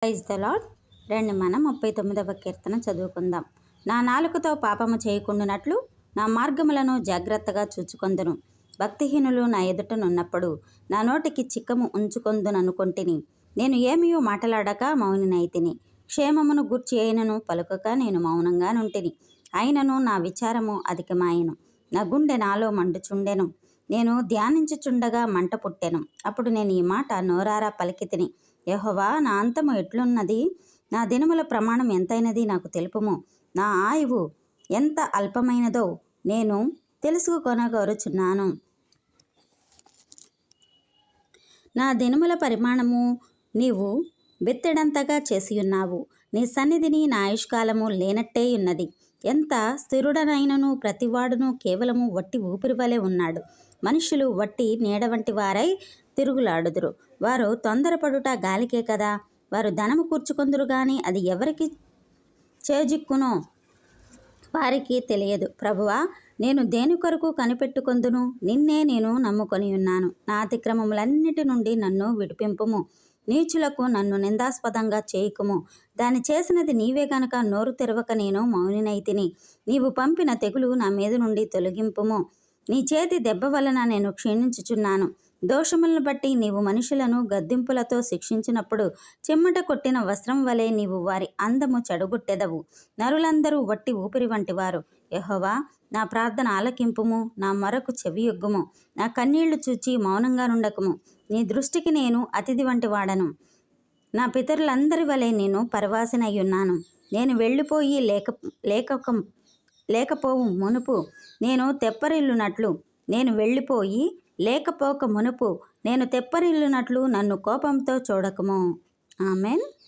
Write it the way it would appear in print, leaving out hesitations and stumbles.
Praise the lord. రండి మనం 39వ కీర్తన చదువుకుందాం. నా నాలుకతో పాపము చేయకుండానట్లు నా మార్గములను జాగ్రత్తగా చూచుకొందును. భక్తిహీనులు నా ఎదుటనున్నప్పుడు నా నోటికి చిక్కము ఉంచుకొందుననుకొంటిని. నేను ఏమీయూ మాటలాడక మౌనినైతిని. క్షేమమును గూర్చి అయినను పలుకక నేను మౌనంగా నుంటిని. అయినను నా విచారము అధికమాయెను, నా గుండె నాలో మండుచుండెను. నేను ధ్యానించుచుండగా మంట పుట్టెను. అప్పుడు నేను ఈ మాట నోరారా పలికితిని: యెహోవా, నా అంతము ఎట్లున్నది? నా దినముల ప్రమాణం ఎంతైనది నాకు తెలుపుము. నా ఆయువు ఎంత అల్పమైనదో నేను తెలుసుకొనగోరుచున్నాను. నా దినముల పరిమాణము నీవు బెత్తెడంతగా చేసియున్నావు. నీ సన్నిధిని నా ఆయుష్కాలము లేనట్టే ఉన్నది. ఎంత స్థిరుడనైనను ప్రతివాడును కేవలము వట్టి ఊపిరి వలె ఉన్నాడు. మనుషులు వట్టి నీడ వంటి వారై తిరుగులాడుదురు. వారు తొందరపడుట గాలికే కదా. వారు ధనము కూర్చుకొందురు గాని అది ఎవరికి చేజిక్కునో వారికి తెలియదు. ప్రభువా, నేను దేని కొరకు కనిపెట్టుకొందును? నిన్నే నేను నమ్ముకొనియున్నాను. నా అతిక్రమములన్నిటి నుండి నన్ను విడిపింపుము. నీచులకు నన్ను నిందాస్పదంగా చేయుకుము. దాని చేసినది నీవే గనుక నోరు తెరవక నేను మౌనినైతిని. నీవు పంపిన తెగులు నా మీద నుండి తొలగింపుము. నీ చేతి దెబ్బ వలన నేను క్షీణించుచున్నాను. దోషములను బట్టి నీవు మనుషులను గద్దింపులతో శిక్షించినప్పుడు చెమ్మట కొట్టిన వస్త్రం వలె నీవు వారి అందము చెడగొట్టెదవు. నరులందరూ వట్టి ఊపిరి వంటివారు. యెహోవా, నా ప్రార్థన ఆలకింపుము. నా మొరకు చెవియొగ్గుము. నా కన్నీళ్లు చూచి మౌనంగా నుండకుము. నీ దృష్టికి నేను అతిథి వంటి వాడను. నా పితరులందరి వలె నేను పరవాసినయ్యున్నాను. నేను వెళ్ళిపోయి లేకపోవు మునుపు నేను తెప్పరిల్లునట్లు లేకపోక మునుపు నేను తెప్పరిల్లునట్లు నన్ను కోపంతో చూడకము. ఆమెన్.